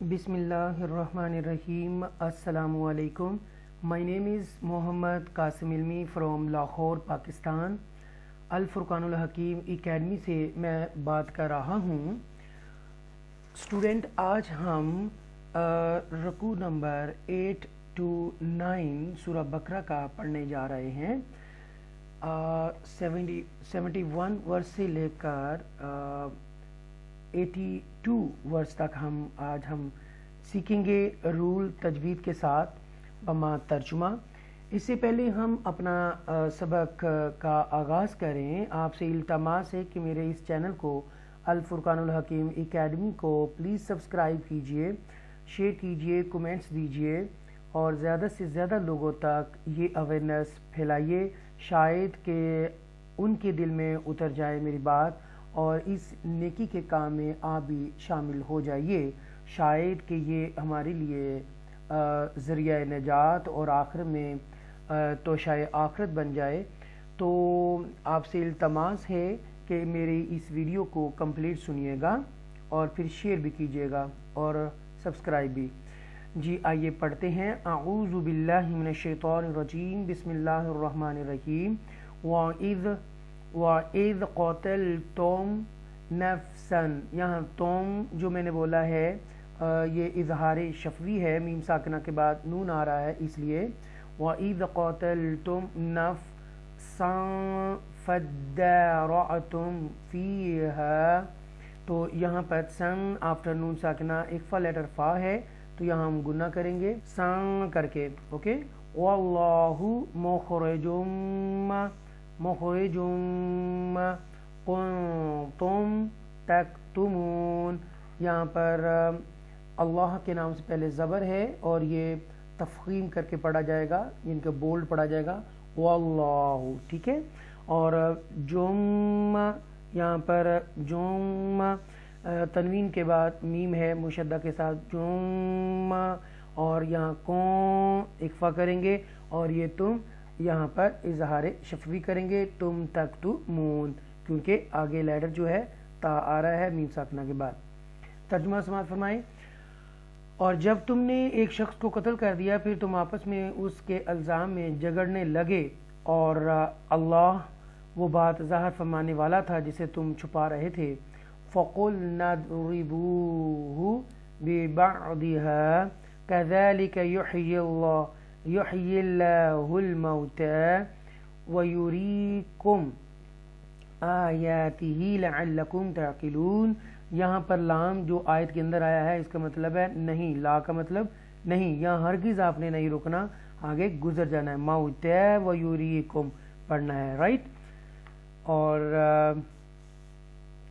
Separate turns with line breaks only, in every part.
Bismillahirrahmanirrahim. Assalamu alaikum. My name is Mohammad Qasim Ilmi from Lahore, Pakistan. Al-Furqanul Hakim Academy से मैं बात कर रहा हूँ। स्टूडेंट, आज हम रकू नंबर 8 to 9 सूरह बकरा का पढ़ने जा रहे हैं। 71 वर्स से लेकर 82 वर्स तक आज हम सीखेंगे रूल तजवीद के साथ बमा तर्जुमा। इससे पहले हम अपना सबक का आगाज़ करें, आपसे इल्तमास है कि मेरे इस चैनल को अल फुरकानुल हकीम एकेडमी को प्लीज़ सब्सक्राइब कीजिए, शेयर कीजिए, कमेंट्स दीजिए और ज़्यादा से ज़्यादा लोगों तक ये अवेयरनेस फैलाइए। शायद कि उनके दिल में उतर जाए मेरी बात और इस नेकी के काम में आप भी शामिल हो जाइए। शायद कि ये हमारे लिए ज़रिया निजात और आखिर में तोशाए आखिरत बन जाए। तो आपसे इल्तमास है कि मेरी इस वीडियो को कंप्लीट सुनिएगा और फिर शेयर भी कीजिएगा और सब्सक्राइब भी। जी आइए पढ़ते हैं। अऊज़ु बिल्लाहि मिनश शैतानिर रजीम, बिस्मिल्लाहिर्रहमानिर्रहीम। वइज़ क़तलतुम नफ्सन, यहाँ तुम जो मैंने बोला है ये इजहार शफवी है, मीम साकिना के बाद नून आ रहा है इसलिए। वइज़ क़तलतुम नफ्सन फद्दारअतुम फ़ीहा, तो यहाँ पर सन आफ्टर नून साकिना एक फा लेटर फा है, तो यहाँ हम गुना करेंगे सन करके। ओके। वल्लाहु मुखरिजुम कुंतुम तक्तुमून, यहाँ पर अल्लाह के नाम से पहले ज़बर है और ये तफ़ख़ीम करके पढ़ा जाएगा, इनका बोल्ड पढ़ा जाएगा वल्लाहु, ठीक है। और जुम, यहाँ पर जुम तनवीन के बाद मीम है मुशद्दा के साथ जुम, और यहाँ को इख्फा करेंगे और ये तुम यहाँ पर इजहार शफवी करेंगे तुम तक्तुमून, क्योंकि आगे लेटर जो है ता आ रहा है मीम साकना के बाद। तर्जुमा समाअत फरमाएं। और जब तुमने एक शख्स को कत्ल कर दिया फिर तुम आपस में उसके इल्ज़ाम में झगड़ने लगे और अल्लाह वो बात ज़ाहिर फरमाने वाला था जिसे तुम छुपा रहे थे। फ़क़ुल नद्रिबूहु बिबअदिहा कज़ालिका युह्यिल्लाहुल मौता व युरीकुम आयातिही लअल्लकुम ताक़िलून। यहाँ पर लाम जो आयत के अंदर आया है इसका मतलब है नहीं, ला का मतलब नहीं, यहाँ हरगिज़ आपने नहीं रुकना, आगे गुजर जाना है। मौता व युरीकुम पढ़ना है, राइट। और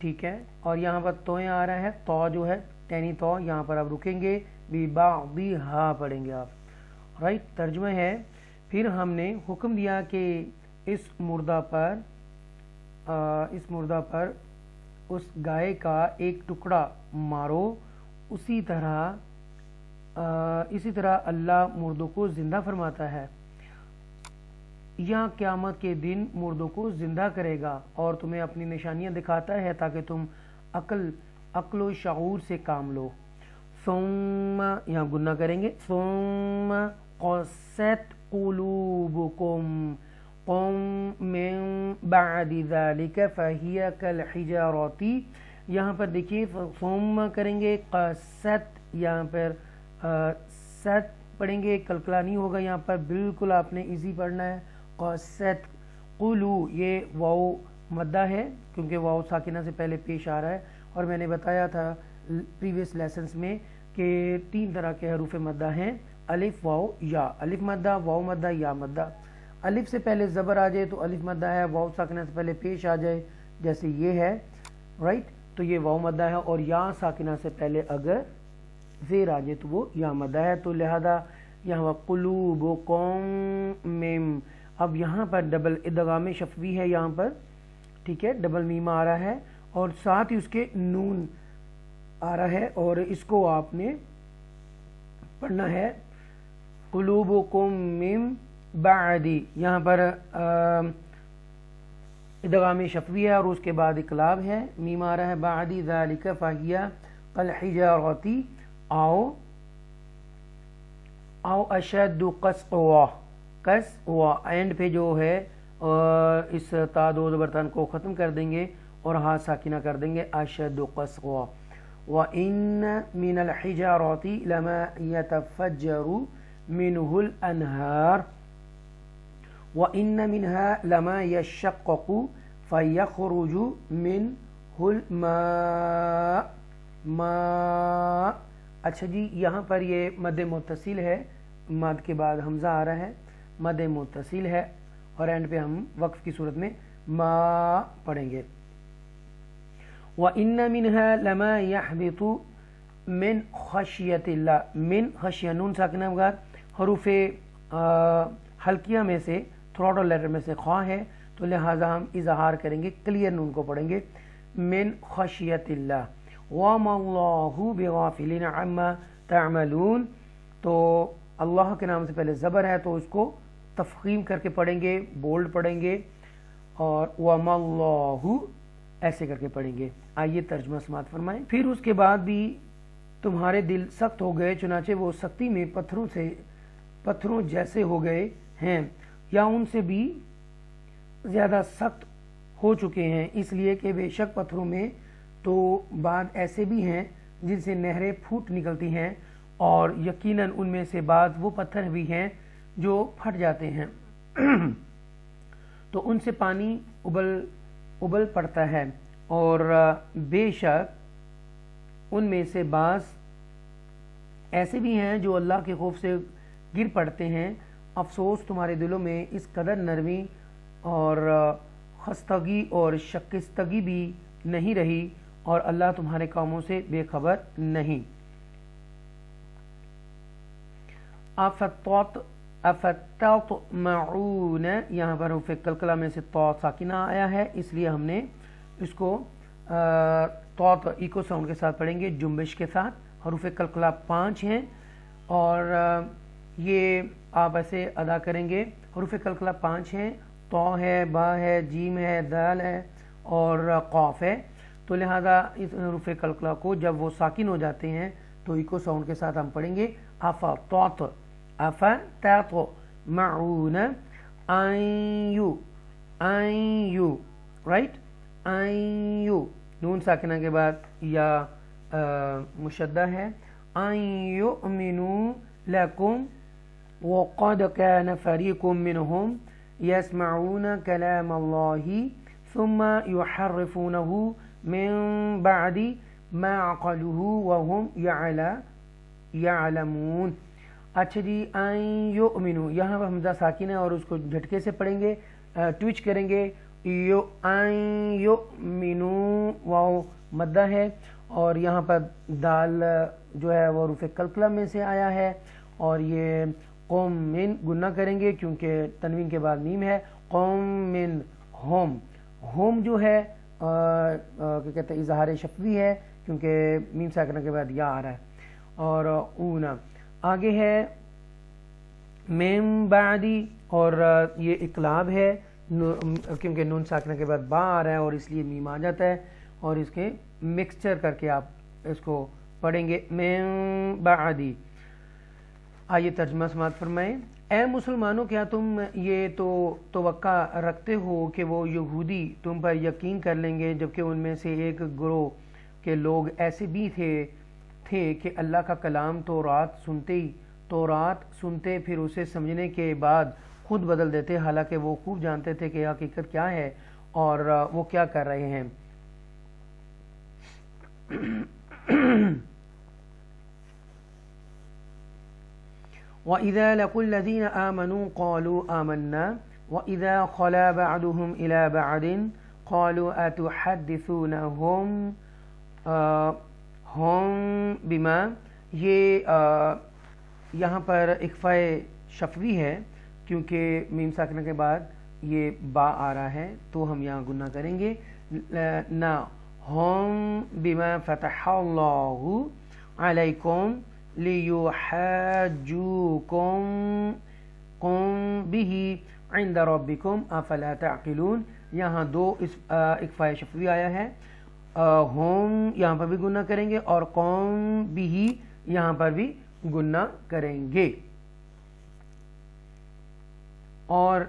ठीक है, और यहाँ पर तो आ रहा है, तो जो है टैनी तो, यहाँ पर आप रुकेंगे, बिबादिहा पढ़ेंगे आप, राइट। तर्जुमा है, फिर हमने हुक्म दिया कि इस मुर्दा पर उस गाय का एक टुकड़ा मारो, इसी तरह अल्लाह मुर्दों को ज़िंदा फरमाता है या क़यामत के दिन मुर्दों को ज़िंदा करेगा और तुम्हें अपनी निशानियां दिखाता है ताकि तुम अक्ल शऊर से काम लो। सुम्मा, यहाँ गुन्ना करेंगे, सुम्मा क़सत क़ुलूबुकुम मिन बअदि ज़ालिका फ़हिय कल हिजारती। यहाँ पर देखिए सुम्मा करेंगे क़सत, यहाँ पर सत पढ़ेंगे, कलकला नहीं होगा, यहाँ पर बिल्कुल आपने इजी पढ़ना है। क़सत क़ुलू, ये वाओ मद्दा है क्योंकि वाओ साकिना से पहले पेश आ रहा है और मैंने बताया था प्रीवियस लेसन्स में कि 3 तरह के हरूफ मद्दा हैं, अलिफ वाओ या। अलिफ मद्दा, वाओ मद्दा, या मद्दा। अलिफ से पहले ज़बर आ जाए तो अलिफ मद्दा है, वाओ साकिना से पहले पेश आ जाए जैसे ये है, राइट, तो ये वाओ मद्दा है, और या साकिना से पहले अगर ज़ेर आ जाए तो वो या मद्दा है। तो लिहाजा यहाँ क़ुलूबुकुम मिम, अब यहाँ पर डबल इदगाम शफवी है यहाँ पर, ठीक है, डबल मीम आ रहा है और साथ ही उसके नून आ रहा है और इसको आपने पढ़ना है क़ुलूबुकुम मिन बअदी। यहाँ पर इदगाम शफवी है और उसके बाद इकलाब है, मीम आ रहा है, बादी ज़ालिका फ़हिया कल हिजारती आओ अशद्दु कस्वा एंड पे जो है इस ता दो ज़बरतन को ख़त्म कर देंगे और हाथ साकिना कर देंगे, अशद्दु कस्वा। व इन मिनल हिजारती लमा यतफज्जरु मिनहुल अनहार व इन मिनहा लमा यशक्कु फयखरुजु मिनहुल मा। अच्छा जी, यहाँ पर ये मद मुत्तसिल है, मद के बाद हमज़ा आ रहा है, मद मुत्तसिल है और एंड पे हम वक्फ की सूरत में मा पढ़ेंगे। व इन्न मिनहा लमा यहबितु मिन खशियतिल्लाह, मिन खशिया नून साकिना के बाद हरूफे हल्किया में से थ्रोट लेटर में से ख्वा है, तो लिहाजा हम इजहार करेंगे, क्लियर नून को पढ़ेंगे, मिन खशियतिल्लाह। वमल्लाहु बिगाफिलिन अम्मा तअमलून, तो अल्लाह के नाम से पहले ज़बर है तो उसको तफ़ख़ीम करके पढ़ेंगे, बोल्ड पढ़ेंगे, और वमल्लाहु ऐसे करके पढ़ेंगे। आइए तर्जुमा समाअत फरमाएं। फिर उसके बाद भी तुम्हारे दिल सख्त हो गए, चुनाचे वो सख्ती में पत्थरों जैसे हो गए हैं, या उनसे भी ज़्यादा सख्त हो चुके हैं, इसलिए कि बेशक पत्थरों में तो बाद ऐसे भी हैं जिनसे नहरें फूट निकलती हैं, और यकीनन उनमें से बाद वो पत्थर भी हैं जो फट जाते हैं तो उनसे पानी उबल पड़ता है, और बेशक उनमें से बाज़ ऐसे भी हैं जो अल्लाह के खौफ से गिर पड़ते हैं। अफसोस तुम्हारे दिलों में इस कदर नरमी और खस्तगी और शकिस्तगी भी नहीं रही, और अल्लाह तुम्हारे कामों से बेखबर नहीं। अफ़ततमऊन, यहाँ पर हुर्फ़े कलकला में से तौ साकिना आया है, इसलिए हमने इसको तौ इको साउंड के साथ पढ़ेंगे, जुम्बिश के साथ। हुर्फ़े कलकला 5 हैं और ये आप ऐसे अदा करेंगे। हुर्फ़े कलकला 5 हैं, तौ है, बा है, जीम है, दाल है और क़ाफ है, तो लिहाजा इस हुर्फ़े कलकला को जब वो साकिन हो जाते हैं तो इको साउंड के साथ हम पढ़ेंगे अफ़ततमऊन आयु, राइट, आयु नून साकिना के बाद या मुशद्दा है, आयुमिनु लकुम वक़द कान फ़रीक़ुम मिनहुम यस्मऊन कलामल्लाहि सुम्मा युहर्रिफ़ूनहु मिन बादी मा अक़लूहु वहुम यअलमून। अच्छा जी, आयुमिनु, यहाँ पर हमज़ा साकिन है और उसको झटके से पढ़ेंगे, ट्विच करेंगे, यो आयुमिनु, वाव मद्दा है, और यहाँ पर दाल जो है वो हुर्फ़े कलकला में से आया है, और ये कौम मिन गुन्ना करेंगे क्योंकि तनवीन के बाद मीम है, कौम मिन होम, होम जो है क्या कहते हैं इजहार शफ़वी है क्योंकि मीम साकिना के बाद या आ रहा है, और ऊना आगे है मेम बादी, और ये इकलाब है क्योंकि नून साकिना के बाद बा आ रहा है और इसलिए मीम आ जाता है, और इसके मिक्सचर करके आप इसको पढ़ेंगे, मेम बादी। आइए तर्जुमा समाअत फरमाएं। ए मुसलमानों, क्या तुम ये तो तवक्का रखते हो कि वो यहूदी तुम पर यकीन कर लेंगे, जबकि उनमें से एक गिरोह के लोग ऐसे भी थे कि अल्लाह का कलाम तौरात सुनते फिर उसे समझने के बाद खुद बदल देते, हालांकि वो खूब जानते थे कि हकीकत क्या है और वो क्या कर रहे हैं। वइज़ा लक़ुल्लज़ीना आमनू क़ालू आमन्ना वइज़ा ख़ला बअदुहुम इला बअदिन क़ालू अतुहद्दिसूनहुम बिमा, ये यहाँ पर इख्फ़ाए शफ़वी है क्योंकि मीम साकिना के बाद ये बा आ रहा है, तो हम यहाँ गुन्ना करेंगे ना, हम बिमा फ़तहल्लाहु अलैकुम लियुहज्जुकुम बिही इंद रब्बिकुम अफला तअक़िलून। यहाँ दो इख्फ़ाए शफ़वी आया है, हम यहाँ पर भी गुना करेंगे और कौम बिही یہاں پر بھی گناہ کریں گے۔ اور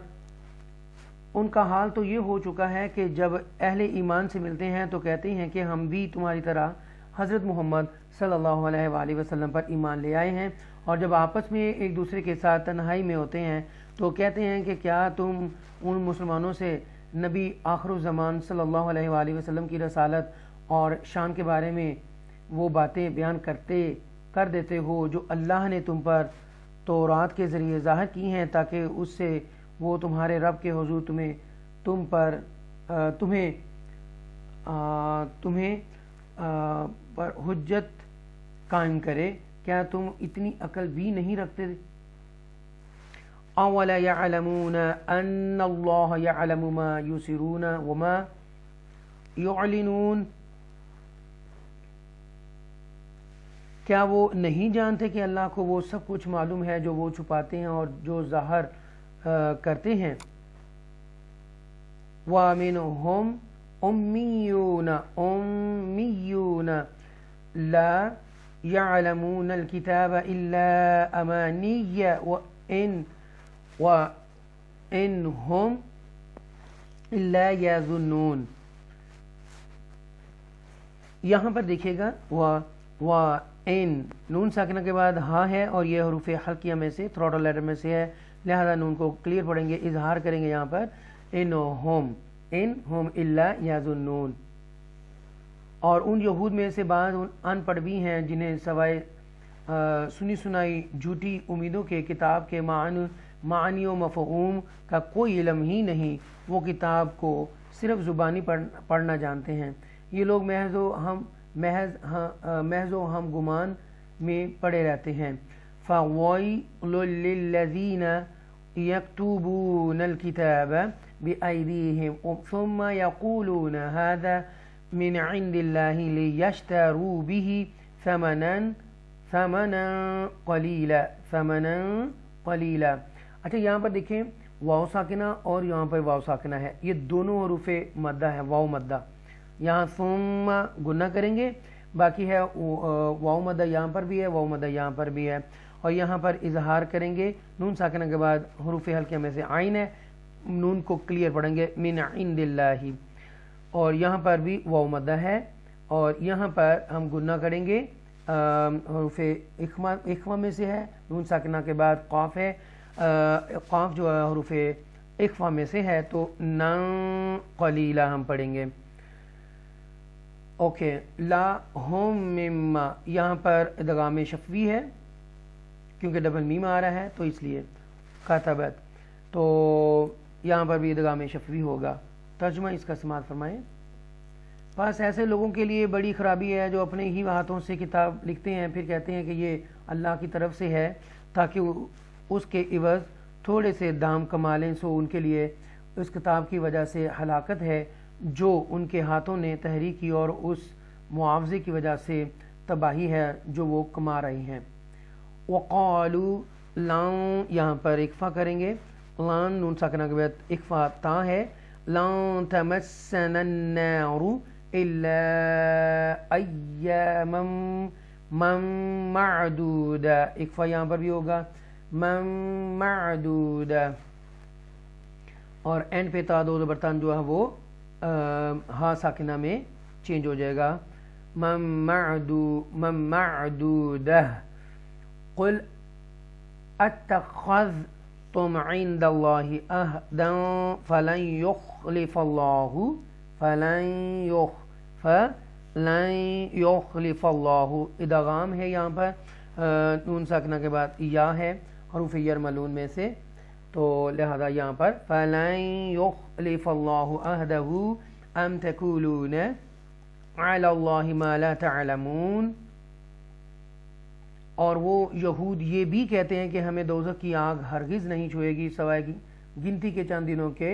ان کا حال تو یہ ہو چکا ہے کہ جب اہل ایمان سے ملتے ہیں تو کہتے ہیں کہ ہم بھی تمہاری طرح حضرت محمد صلی اللہ علیہ وآلہ وسلم پر ایمان لے آئے ہیں، اور جب آپس میں ایک دوسرے کے ساتھ تنہائی میں ہوتے ہیں تو کہتے ہیں کہ کیا تم ان مسلمانوں سے نبی آخر الزمان صلی اللہ علیہ وآلہ وسلم کی رسالت اور شان کے بارے میں وہ باتیں بیان کر دیتے ہو جو اللہ نے تم پر تورات کے ذریعے ظاہر کی ہیں، تاکہ اس سے وہ تمہارے رب کے حضور تمہیں پر حجت قائم کرے۔ کیا تم اتنی عقل بھی نہیں رکھتے؟ اولا يعلمون ان اللہ يعلم ما يسرون وما يعلنون، کیا وہ نہیں جانتے کہ اللہ کو وہ سب کچھ معلوم ہے جو وہ چھپاتے ہیں اور جو ظاہر کرتے ہیں؟ وَمِنْهُمْ أُمِّيُّونَ لَا يَعْلَمُونَ الْكِتَابَ إِلَّا أَمَانِيَّ وَإِنْ هُمْ إِلَّا يَظُنُّونَ۔ یہاں پر دیکھیے گا وَإِنْ نون ساکنہ کے بعد ہاں ہے، اور یہ حروف حلقیہ میں سے، تھروٹل لیٹر میں سے ہے، لہذا نون کو کلیئر پڑھیں گے، اظہار کریں گے یہاں پر انہم الا یظنون۔ اور ان یہود میں سے بعض ان پڑھ بھی ہیں جنہیں سوائے سنی سنائی جھوٹی امیدوں کے کتاب کے معنی و مفہوم کا کوئی علم ہی نہیں، وہ کتاب کو صرف زبانی پڑھنا جانتے ہیں۔ یہ لوگ محض و ہم گمان میں پڑے رہتے ہیں۔ فَوَيْلٌ لِّلَّذِينَ يَكْتُبُونَ الْكِتَابَ بِأَيْدِيهِمْ ثُمَّ يَقُولُونَ هَذَا مِنْ عِنْدِ اللَّهِ لِيَشْتَرُوا بِهِ ثَمَنًا قَلِيلًا۔ اچھا یہاں پر دیکھیں واو ساکنہ اور یہاں پر واو ساکنہ ہے، یہ دونوں حروف مدہ ہے، واو مدہ۔ یہاں ثم گنہ کریں گے، باقی ہے واو مدہ یہاں پر بھی ہے، واو مدہ یہاں پر بھی ہے، اور یہاں پر اظہار کریں گے نون ساکنہ کے بعد حروف حلقیہ میں سے عین ہے، نون کو کلیئر پڑھیں گے من عند اللہ، اور یہاں پر بھی واو مدہ ہے، اور یہاں پر ہم گنہ کریں گے حروف اخفا میں سے ہے، نون ساکنہ کے بعد قاف ہے، قاف جو ہے حروف اخفا میں سے ہے، تو نا قلیلہ ہم پڑھیں گے۔ اوکے، لا ہم مما، یہاں پر ادغام شفوی ہے کیونکہ ڈبل میم آ رہا ہے تو اس لیے کاتبت، تو یہاں پر بھی ادغام شفوی ہوگا۔ ترجمہ اس کا سماعت فرمائیں۔ بس ایسے لوگوں کے لیے بڑی خرابی ہے جو اپنے ہی ہاتھوں سے کتاب لکھتے ہیں، پھر کہتے ہیں کہ یہ اللہ کی طرف سے ہے تاکہ اس کے عوض تھوڑے سے دام کما لیں، سو ان کے لیے اس کتاب کی وجہ سے ہلاکت ہے جو ان کے ہاتھوں نے تحریک کی، اور اس معاوضے کی وجہ سے تباہی ہے جو وہ کما رہے ہیں۔ وقالوا لن، یہاں پر اکفا کریں گے، لن نون ساکنہ کے بعد اکفا تا ہے، لن تمسنا النار الا ایاما معدودا، اکفا یہاں پر بھی ہوگا معدودا، اور اینڈ پہ تا دو زبرتان جو ہے وہ ہاں ساکنہ میں چینج ہو جائے گا، معدودہ۔ قل اتخذتم عند اللہ عہدا فلن یخلف اللہ، ادغام ہے یہاں پر، نون ساکنہ کے بعد یا ہے حروف یرملون میں سے، تو لہذا یہاں پر فَلَن يُخْلِفَ اللَّهُ عَهْدَهُ أَمْ تَقُولُونَ عَلَى اللَّهِ مَا لَا تَعْلَمُونَ۔ اور وہ یہود یہ بھی کہتے ہیں کہ ہمیں دوزخ کی آگ ہرگز نہیں چھوئے گی سوائے گنتی کے چند دنوں کے،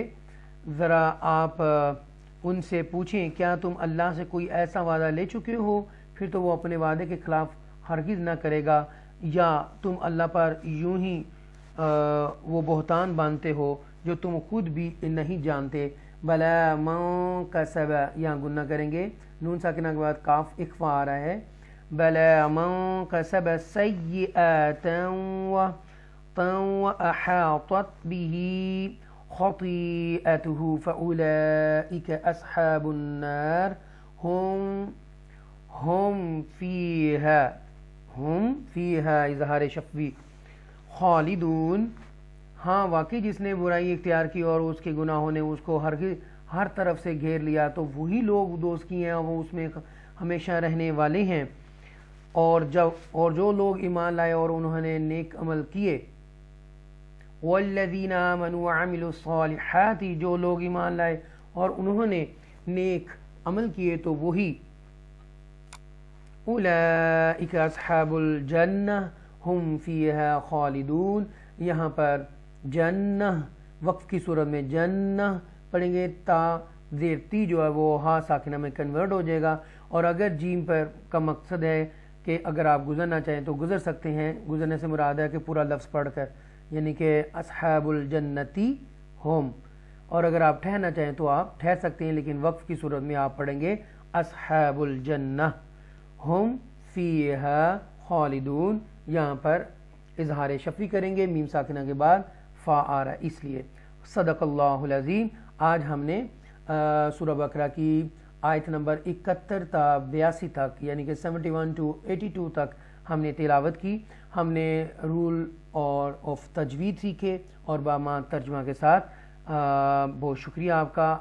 ذرا آپ ان سے پوچھیں کیا تم اللہ سے کوئی ایسا وعدہ لے چکے ہو، پھر تو وہ اپنے وعدے کے خلاف ہرگز نہ کرے گا، یا تم اللہ پر یوں ہی وہ بہتان باندھتے ہو جو تم خود بھی نہیں جانتے۔ بلا من کسب، یہاں گنہ کریں گے، نون ساکنہ کے بعد کاف اخفا آ رہا ہے، بلا من كسب سيئة وأحاطت به خطيئته فأولئك أصحاب النار هم فيها اظہار شفوی خالدون. ہاں واقعی جس نے برائی اختیار کی اور اس کے گناہوں نے اس کو ہر طرف سے گھیر لیا تو وہی لوگ دوست کی ہیں، وہ اس میں ہمیشہ رہنے والے ہیں. اور جو لوگ ایمان لائے اور انہوں نے نیک عمل کیے، والذین آمنوا وعملوا الصالحات، جو لوگ ایمان لائے اور انہوں نے نیک عمل کیے تو وہی اولئک اصحاب الجنہ ہم فیہا خالدون. یہاں پر جنہ وقف کی صورت میں جنہ پڑھیں گے، تا زیر تی جو ہے وہ ہا ساکنہ میں کنورٹ ہو جائے گا. اور اگر جیم پر کا مقصد ہے کہ اگر آپ گزرنا چاہیں تو گزر سکتے ہیں. گزرنے سے مراد ہے کہ پورا لفظ پڑھ کر، یعنی کہ اصحاب الجنتی ہم. اور اگر آپ ٹھہرنا چاہیں تو آپ ٹھہر سکتے ہیں، لیکن وقف کی صورت میں آپ پڑھیں گے اصحاب الجنہ ہم فیہا خالدون. یہاں پر اظہار شفوی کریں گے، میم ساکنہ کے بعد فا آ رہا ہے اس لیے. صدق اللہ العظیم. آج ہم نے سورہ بقرہ کی آیت نمبر 71 تا 82 تک، یعنی کہ 71 to 82 تک ہم نے تلاوت کی. ہم نے رول اور آف تجوید سیکھے اور باما ترجمہ کے ساتھ. بہت شکریہ آپ کا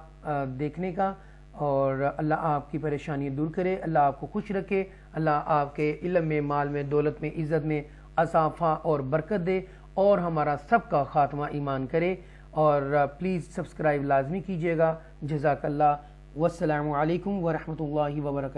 دیکھنے کا، اور اللہ آپ کی پریشانی دور کرے، اللہ آپ کو خوش رکھے، اللہ آپ کے علم میں، مال میں، دولت میں، عزت میں اضافہ اور برکت دے، اور ہمارا سب کا خاتمہ ایمان کرے. اور پلیز سبسکرائب لازمی کیجیے گا. جزاک اللہ. والسلام علیکم ورحمۃ اللہ وبرکاتہ.